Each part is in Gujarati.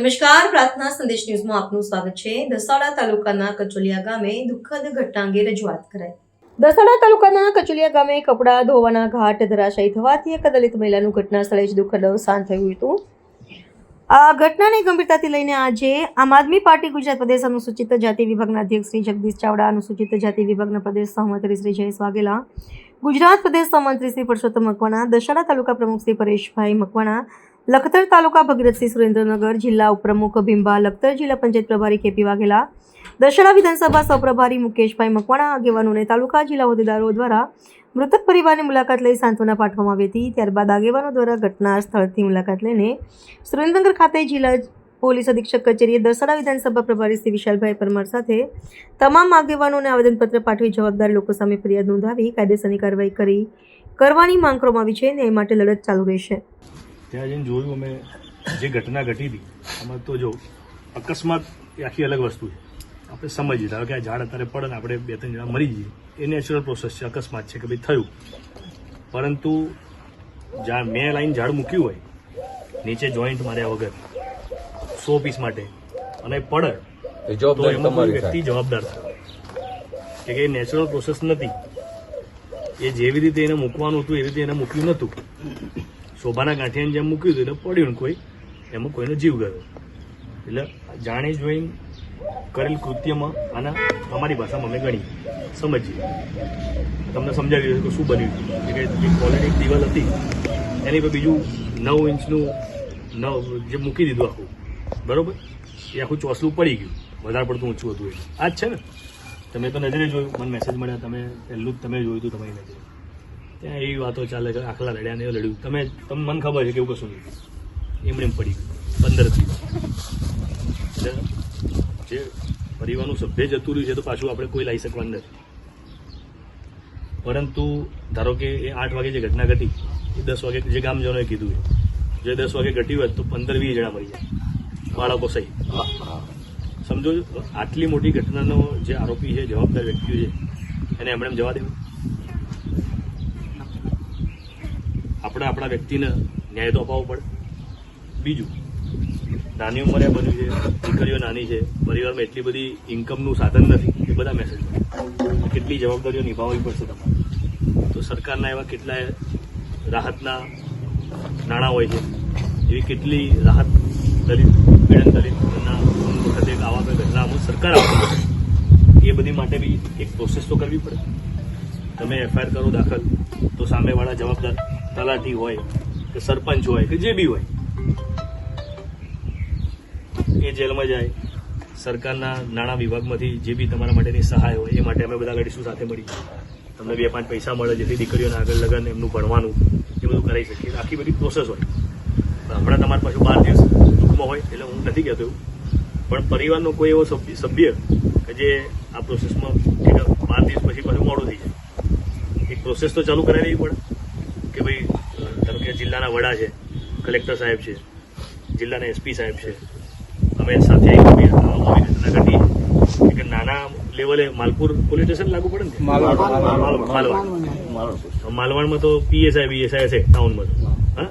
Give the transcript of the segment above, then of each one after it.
નમસ્કાર, પ્રાર્થના સંદેશ ન્યૂઝમાં આપનું સ્વાગત છે। દસાડા તાલુકાના કચોલિયા ગામે દુઃખદ ઘટના અંગે રજૂઆત કરાઈ। દસાડા તાલુકાના કચોલિયા ગામે કપડાં ધોવાના ઘાટ ધરાશાયી થવાથી એક દલિત મહિલાનું ઘટના સ્થળે જ દુઃખદ અવસાન થયું હતું। આ ઘટનાને ગંભીરતાથી લઈને આજે આમ આદમી પાર્ટી ગુજરાત પ્રદેશ અનુસૂચિત જાતિ વિભાગના અધ્યક્ષ શ્રી જગદીશ ચાવડા, અનુસૂચિત જાતિ વિભાગના પ્રદેશ સહમંત્રી શ્રી જયેશ વાઘેલા, ગુજરાત પ્રદેશ સહમંત્રી શ્રી પરસોત્તમ મકવાણા, દસાડા તાલુકા પ્રમુખ શ્રી પરેશભાઈ મકવાણા, લખતર તાલુકા ભગીરથસિંહ સુરેન્દ્રનગર, જિલ્લા ઉપપ્રમુખ ભીંબા, લખતર જિલ્લા પંચાયત પ્રભારી કેપી વાઘેલા, દસાડા વિધાનસભા સહપ્રભારી મુકેશભાઈ મકવાણા આગેવાનોને તાલુકા જિલ્લા હોદ્દેદારો દ્વારા મૃતક પરિવારની મુલાકાત લઈ સાંત્વના પાઠવવામાં આવી હતી। ત્યારબાદ આગેવાનો દ્વારા ઘટના સ્થળથી મુલાકાત લઈને સુરેન્દ્રનગર ખાતે જિલ્લા પોલીસ અધિક્ષક કચેરીએ દસાડા વિધાનસભા પ્રભારી શ્રી વિશાલભાઈ પરમાર સાથે તમામ આગેવાનોને આવેદનપત્ર પાઠવી જવાબદાર લોકો સામે ફરિયાદ નોંધાવી કાયદેસરની કાર્યવાહી કરવાની માંગ કરવામાં આવી છે। ન્યાય માટે લડત ચાલુ રહેશે। ત્યાં જઈને જોયું અમે જે ઘટના ઘટી હતી આમાં તો જો અકસ્માત એ આખી અલગ વસ્તુ છે। આપણે સમજીએ ધારો કે આ ઝાડ અત્યારે પડે ને આપણે 2-3 જણા મરી જઈએ એ નેચરલ પ્રોસેસ છે, અકસ્માત છે કે ભાઈ થયું, પરંતુ જ્યાં મેં લાઈન ઝાડ મૂક્યું હોય નીચે જોઈન્ટ માર્યા વગર 100 પીસ માટે અને પડે તો એમાં કોઈ વ્યક્તિ જવાબદાર થાય કે એ નેચરલ પ્રોસેસ નથી। એ જેવી રીતે એને મૂકવાનું હતું એવી રીતે એને મૂક્યું નહોતું, શોભાના ગાંઠિયાને જેમ મૂક્યું હતું એટલે પડ્યું કોઈ એમાં કોઈનો જીવ ગયો। એટલે જાણી જોઈને કરેલ કૃત્યમાં આના અમારી ભાષામાં અમે ગણી સમજીએ તમને સમજાવી રહ્યું કે શું બન્યું કે જે ઓલરેડી એક દિવાલ હતી એની પર બીજું 9 ઇંચનું જે મૂકી દીધું આખું બરોબર, એ આખું ચોસલું પડી ગયું, વધારે પડતું ઊંચું હતું એટલે આ જ છે ને। તમે તો નજરે જોયું, મને મેસેજ મળ્યા, તમે પહેલું જ તમે જોયું હતું તમારી નજરે, ત્યાં એવી વાતો ચાલે કે આખલા લડ્યા ને એ લડ્યું, તમે મને ખબર છે કે એવું કશું નહીં, એમણે પડી ગયું 15 દિવસ। એટલે જે પરિવારનું સભ્ય જતું રહ્યું છે તો પાછું આપણે કોઈ લાવી શકવાનું નથી, પરંતુ ધારો કે એ 8 વાગે જે ઘટના ઘટી એ 10 વાગે જે ગામજનોએ કીધું જે 10 વાગે ઘટ્યું હોય તો 15-20 જણા મરી જાય, બાળકો સહી સમજો। આટલી મોટી ઘટનાનો જે આરોપી છે, જવાબદાર વ્યક્તિઓ છે, એને એમણે જવા દેવું? આપણે આપણા વ્યક્તિને ન્યાય તો અપાવવો પડે। બીજું, નાની ઉંમરે બન્યું છે, દીકરીઓ નાની છે, પરિવારમાં એટલી બધી ઇન્કમનું સાધન નથી, એ બધા મેસેજ મળે, કેટલી જવાબદારીઓ નિભાવવી પડશે તમારે। તો સરકારના એવા કેટલાય રાહતના નાણાં હોય છે, એવી કેટલી રાહત દલિત પીડન દલિતના વખતે આવા ઘટનામાં સરકાર આપે, એ બધી માટે બી એક પ્રોસેસ તો કરવી પડે। તમે એફઆઈઆર કરો દાખલ તો સામેવાળા જવાબદાર તલાટી હોય કે સરપંચ હોય કે જે બી હોય એ જેલમાં જાય। સરકારના નાણાં વિભાગમાંથી જે બી તમારા માટેની સહાય હોય એ માટે અમે બધા લડીશું સાથે મળી, તમને 2-5 પૈસા મળે જેથી દીકરીઓને આગળ લગન એમનું ભણવાનું એ બધું કરાવી શકીએ। આખી બધી પ્રોસેસ હોય। હમણાં તમારી પાછું 12 દિવસ દુઃખમાં હોય એટલે હું નથી કહેતો એવું, પણ પરિવારનો કોઈ એવો સભ્ય કે જે આ પ્રોસેસમાં 12 દિવસ પછી પાછું મોડું થઈ જાય, એક પ્રોસેસ તો ચાલુ કરાવી દેવી પડે કે ભાઈ ધારો કે જિલ્લાના વડા છે, કલેક્ટર સાહેબ છે, જિલ્લાના એસપી સાહેબ છે, અમે સાથે ઘટી કે નાના લેવલે માલપુર પોલીસ સ્ટેશન લાગુ પડે ને, માલવાણમાં તો પીએસઆઈ બીએસઆઈ છે ટાઉનમાં તો, હા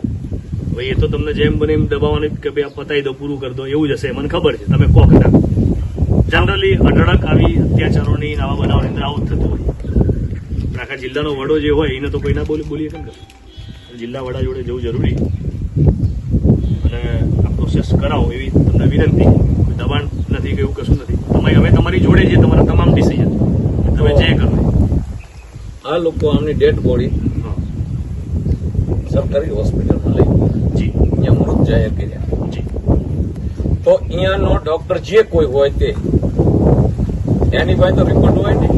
ભાઈ એ તો તમને જેમ બને એમ દબાવવાની કે ભાઈ આ પતાવી દો, પૂરું કરી દો એવું જ હશે, મને ખબર છે। તમે કહો કે ના, જનરલી અઢળક આવી અત્યાચારોની આવા બનાવની અંદર આવું જ થતું હોય। આખા જિલ્લાનો વડો જે હોય એને તો કોઈ ના બોલીએ કેમ કરે, જિલ્લા વડા જોડે જવું જરૂરી અને આ પ્રોસેસ કરાવો એવી તમને વિનંતી। કોઈ દબાણ નથી કે એવું કશું નથી, અમે તમારી જોડે છીએ, તમારા તમામ ડિસિઝન તમે જે કરો। આ લોકો આમની ડેડ બોડી સરકારી હોસ્પિટલમાં લઈ જી અહીંયા મૃત જાહેર કર્યા જી, તો અહીંયાનો ડોક્ટર જે કોઈ હોય તે એની પાસે તો રિપોર્ટ હોય ને,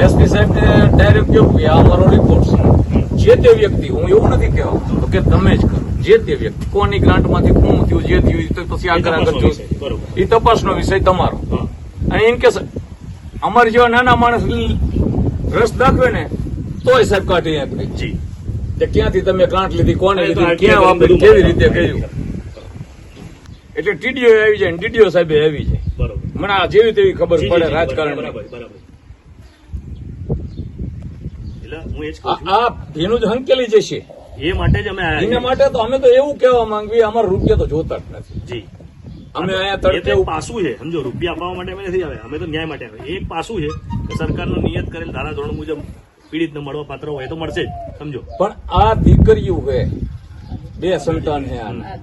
એસપી સાહેબને ડાયરેક્ટ કેવું કે આ અમારો રિપોર્ટ છે, જે તે વ્યક્તિ, હું એવું નથી કહેવા કે તમે જ કરો, જે તે વ્યક્તિ કોની ગ્રાન્ટમાંથી શું થયું જે થયું તો પછી આગળ એ તપાસનો વિષય તમારો। અને ઇન કેસ અમારી જેવા નાના માણસ રસ દાખવે ને તોય સાહેબ કાઢી આપે જી, ક્યાંથી તમે ગ્રાન્ટ લીધી, કોને લીધી, ક્યાં વાપરી, કેવી રીતે કર્યું, એટલે ટીડીઓ આવી જાય, ડીડીઓ સાહેબ આવી જાય, બરોબર, મને આ જેવી તેવી ખબર પડે રાજકારણ। એટલે હું એ જ કહું છું આ ભીનું જ હંકેલી જશે, એ માટે જ અમે આયા એના છીએ. માટે તો અમે તો એવું કહેવા માંગીએ અમારા રૂપિયા તો જોતા જ નથી. જી અમે અહીંયા એ તો તડકે એક પાસું છે, સમજો, રૂપિયા અપાવવા માટે અમે નથી આવ્યા, અમે તો ન્યાય માટે આવ્યા. એક પાસું છે કે સરકારનો નિયત કરેલ ધારાધોરણ મુજબ પીડિતને મળવા પાત્ર હોય તો મળશે જ, સમજો. પણ આ દીકરીઓ હે, 2 સંતાન હે આના.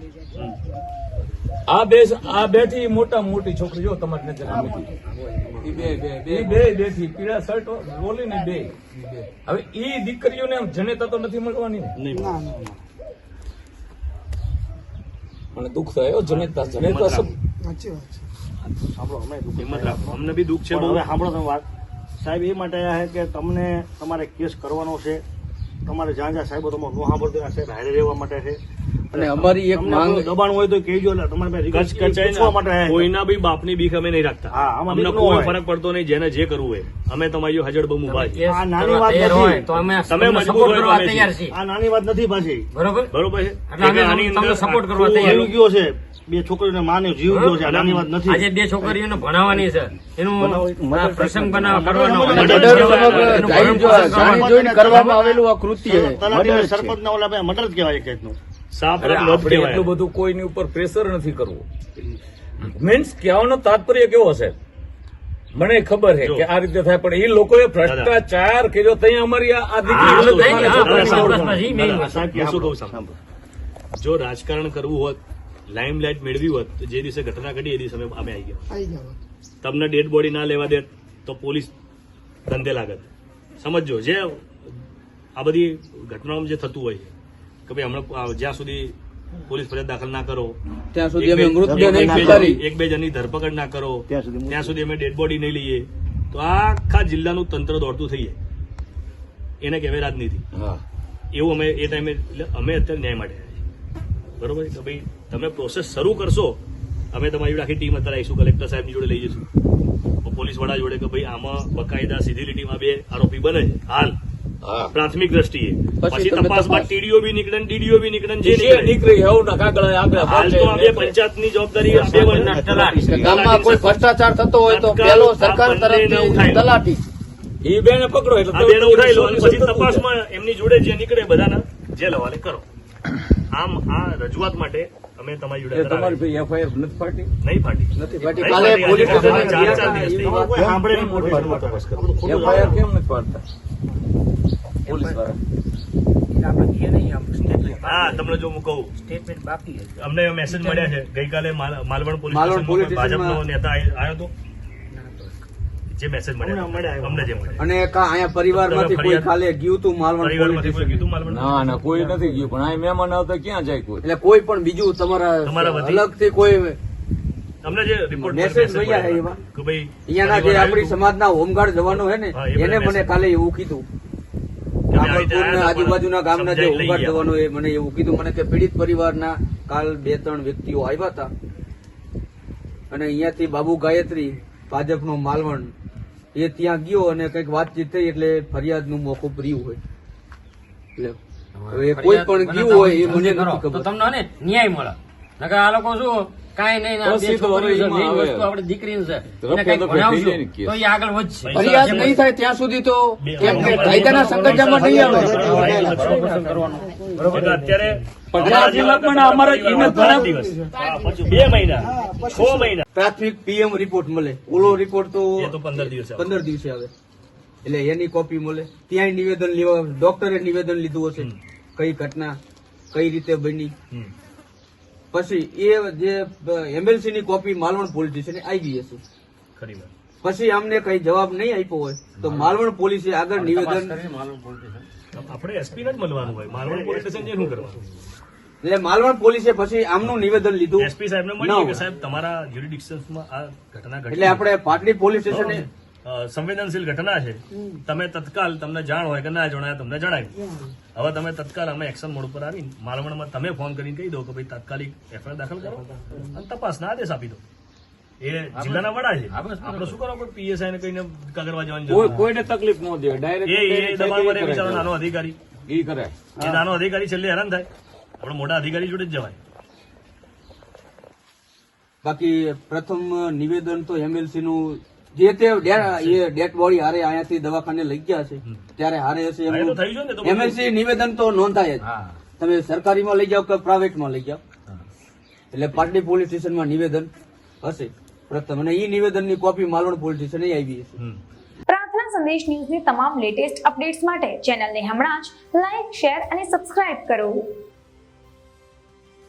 આ બેઠી મોટા મોટી છોકરી જો તમારી નજર સામે ઈ બે બેઠી પીળા શર્ટ બોલીને બે. હવે ઈ દીકરીઓને આમ જનેતા તો નથી મળવાની ને. નહીં. મને દુઃખ થાય હો, જનેતા સબ હિંમત રાખો, અમને બી દુઃખ છે પણ બહુ. હવે સાંભળો તમે વાત. સાહેબ એ માટે આવ્યા છે કે તમને તમારે કેસ કરવાનો છે, તમારે જ્યાં જ્યાં સાહેબો તમે નો સાંભળતો આ સાહેબ હારે રહેવા માટે છે. અને અમારી એક તમને માંગ કોઈ દબાણ હોય તો કહેજો, એટલે તમારે પાસે કચ્છ કચાઈ પૂછવા માટે આવ્યા છે. કોઈના બી બાપની બીક અમે નહીં રાખતા. હા, આમાં અમને બીક ન કોઈ હોય. ફરક પડતો નહીં, જેને જે કરવું હોય. અમે તમારી હજળ બહુ ઉભા છીએ. આ નાની વાત નથી. તમે મજબૂત હોય તો અમે છીએ. આ નાની વાત નથી પાછી. બરોબર છે? એટલે અમે આની અંદર તમને support કરવા આખું તૈયાર. જીવ ગયો છે, 2 છોકરીઓને માને જીવ ગયો છે. આ નાની વાત નથી. આજે 2 છોકરીઓને ભણાવવાની છે, એનું આ પ્રસંગ કરવાનો મર્ડર મર્ડર કહેવાય. સમગ્ર જાણી જોઈને કરવામાં આવેલું આ કૃત્ય છે. તલાટી સરપંચના ઓલા ભાઈ મર્ડર જ કહેવાય એક જાતનું. સાપ અરે લોભ આપણે કહેવાય. એટલું બધું કોઈની ઉપર પ્રેશર નથી કરવું. મીન્સ કહેવાનો તાત્પર્ય કેવો હશે મને ખબર છે જો. કે આ રીતે થાય, પણ એ લોકોએ ભ્રષ્ટાચાર કર્યો ત્યાં અમારી આ દીકરી હા, વિરુદ્ધ નહીં, મારે હા, છોકરી બસ, છોડવાની. બસ, ઈ main દાદા, વસ્તુ. હું શું કહું સાંભળો. જો રાજકારણ કરવું હોત, લાઇમલાઇટ મેળવી હોત, તો જે દિવસે ઘટના ઘટી એ દિવસે અમે આવી ગયા. તમને ડેડ બોડી ના લેવા દે તો પોલીસ ધંધે લાગત. સમજો, જે આ બધી ઘટનાઓમાં જે થતું હોય છે કે ભાઈ હમણાં જ્યાં સુધી પોલીસ ફરિયાદ દાખલ ના કરો, ત્યાં સુધી એક અમે બે- મૃતદેહને એક બે- સ્વીકારી. એક બે જણની ધરપકડ ના કરો, ત્યાં સુધી અમે ડેડ બોડી નહીં લઈએ, તો આખા જિલ્લાનું તંત્ર દોડતું થઈ જાય. એને કહેવાય રાજનીતિ. હા. એવું અમે એ ટાઈમે, એટલે અમે અત્યારે ન્યાય માટે આવ્યા છીએ. બરોબર છે કે ભાઈ તમે પ્રોસેસ શરૂ કરશો, અમે તમારી જોડે આખી ટીમ અત્યારે આવીશું, કલેક્ટર સાહેબની જોડે લઈ જઈશું, પોલીસ વાળા જોડે, કે ભાઈ આમાં બકાયદા સીધી લીટીમાં 2 આરોપી બને છે હાલ હા. પ્રાથમિક દ્રષ્ટિએ. પછી તમે તપાસમાં તપાસ. ટીડીઓ બી નીકળે, ડીડીઓ બી નીકળે, જે જે નીકળે. નીકળી એવું ના કાગળ આગળ હાલ તો આ બે પંચાયતની જવાબદારી આ બે કે ગામમાં કોઈ ભ્રષ્ટાચાર થતો હોય તો તત્કાલ પેલો આ સરકાર બંનેને તરફથી ઉઠાવી. તલાટી. એ બેને પકડો એટલે આ બેને ઉઠાવી લો અને પછી તપાસમાં એમની જોડે જે નીકળે બધાના જેલ હવાલે કરો. આમ આ રજૂઆત માટે અમે તમારી જોડે એ તમારી ભાઈ એફઆઈઆર નથી ફાટી. નહીં ફાટી. નથી ફાટી. નહીં કાલે ફાટી. પોલીસ આજે સ્ટેશને ચાર ગયા દિવસ થઈ. હતા. કોઈ સાંભળે નહીં, મોટી વાત તપાસ કરો. બધું ખોટું એફઆઈઆર છે. કેમ નથી ફાડતા પોલીસ વાળા? હા, તમને જો હું કહું, અમને મેસેજ મળ્યા છે ગઈકાલે માલવણ પોલીસ માલવણ પોલીસ સ્ટેશનમાં ભાજપનો સ્ટેશનમાં નેતા આવ્યો હતો. જે મેસેજ મળ્યા અમને જે મળ્યા અને અહીંયા પરિવારમાંથી કોઈ ફરિયાદ- ખાલે ગયું તું માલવણ પોલીસ પરિવારમાંથી કોઈ સ્ટેશન. કીધું માલવણ? ના ના કોઈ નથી ગયું, પણ આ મહેમાન આવતા ક્યાં જાય કોઈ? એટલે કોઈ પણ બીજું તમારા તમારા વતી? અલગથી કોઈ અમને જે રિપોર્ટ મેસેજ મળ્યા છે એમાં. કે ભાઈ અહીંયાના જે આપણી સમાજના હોમગાર્ડ જવાનો છે ને હા, એ બધા એને મને મેસેજ. કાલે એવું કીધું. કે ભાઈ કાગળપુર ને આ આજુબાજુના ગામના જે સમજાઈ લઈ હોમગાર્ડ ગયા. જવાનો એ મને એવું કીધું મને કે પીડિત પરિવારના કાલ 2-3 વ્યક્તિઓ આવ્યા હતા અને અહીંયાથી બાબુ ગાયત્રી ભાજપનો માલવણ એ ત્યાં ગયો અને કંઈક વાતચીત થઈ એટલે ફરિયાદનું મોકૂફ રહ્યું હોય. એટલે હવે કોઈ પણ ગયું હોય એ મને નથી તો ખબર. તમને ને ન્યાય મળે. નકર આ લોકો શું કાંઈ નહીં, આ 2 પછી તો છોકરીઓ છે, હવે main એમાં વસ્તુ આપણી દીકરીને છે. રફે એને કંઈક દફે ભણાવશું થઈ જાય ને કેસ. તો એ આગળ વધશે. ફરિયાદ નહીં થાય ત્યાં સુધી તો કેમ કે કાયદાના સંકટમાં નહીં આવે. એટલે અત્યારે પગાર પણ અમારા ઈમેલ દ્વારા- 5 દિવસ, પછી 2 મહિના, 6 મહિના, પ્રાથમિક પીએમ રિપોર્ટ મળે. ઓલો રિપોર્ટ તો એ તો 15 દિવસે આવે. 15 દિવસે આવે એટલે એની કોપી મળે. ત્યાંય નિવેદન લેવા ડોક્ટરે નિવેદન લીધું હશે કઈ ઘટના કઈ રીતે બની. હમ. પછી એ જે એમએલસી ની કોપી માલવણ પોલીસ સ્ટેશને આવી હશે. ખરી વાત. પછી અમને કઈ જવાબ નહીં આપ્યો હોય તો માલવણ પોલીસે આગળ નિવેદન આપણે એસપી ને જ મળવાનું હોય, માલવણ પોલીસ સ્ટેશન જે શું કરવાનું? એટલે માલવણ પોલીસે પછી આમનું નિવેદન લીધું. એસપી સાહેબને ન મળીએ હોય. કે સાહેબ તમારા જ્યુરિડિક્શનમાં આ ઘટના ઘટી એટલે આપણે પાટડી પોલીસ સ્ટેશને સંવેદનશીલ ઘટના છે, તમે તત્કાલ તમને જાણ હોય કે ના જણાય તમને જણાવ્યું. હવે તમે તત્કાલ અમે એક્શન મોડ ઉપર આવીને માલવણમાં તમે ફોન કરીને કહી દો કે ભાઈ તાત્કાલિક એફઆઈઆર દાખલ કરો અને તપાસના આદેશ આપી દો. એ જિલ્લાના વડા છે, આપણે શું કરો? કોઈ પીએસઆઈ ને કહીને કાગળવા જવાની જરૂર કોઈ નથી. કોઈને તકલીફ ન દે એ ડાયરેક્ટ દબાણ કરે બિચારો નાનો અધિકારી, ઈ કરે. એ નાનો અધિકારી છેલ્લે હેરાન થાય. આપણે મોટા અધિકારી જોડે જ જવાય. બાકી પ્રથમ નિવેદન તો એમએલસી નું જે તે ડેડ બોડી હારે અહીંયાથી દવાખાને લઈ ગયા છે ત્યારે હારે હશે હા, એ તો થઈ ગયું ને, તો બધું. એમએલસી નિવેદન તો નોંધાય જ. હા. તમે સરકારીમાં લઈ જાઓ કે પ્રાઇવેટમાં લઈ જાઓ, એટલે પાટડી પોલીસ સ્ટેશનમાં નિવેદન હશે પ્રથમ, અને એ નિવેદનની કોપી માલવણ પોલીસ સ્ટેશને આવી હશે. પ્રાર્થના સંદેશ ન્યૂઝની તમામ લેટેસ્ટ અપડેટ્સ માટે ચેનલને હમણાં જ લાઇક, શેર અને સબસ્ક્રાઇબ કરો.